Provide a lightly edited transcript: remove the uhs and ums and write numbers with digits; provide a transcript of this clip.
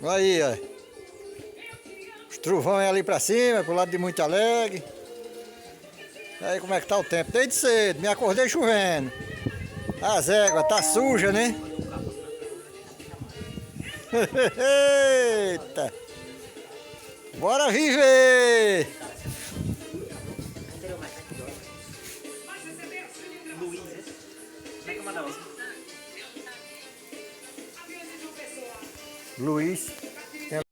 Aí, ó. Os trovões ali pra cima, pro lado de Muito Alegre. Aí como é que tá o tempo? Desde cedo, me acordei chovendo. As éguas tá suja, né? Eita! Bora viver! Luiz, como é que eu mandava? Luiz.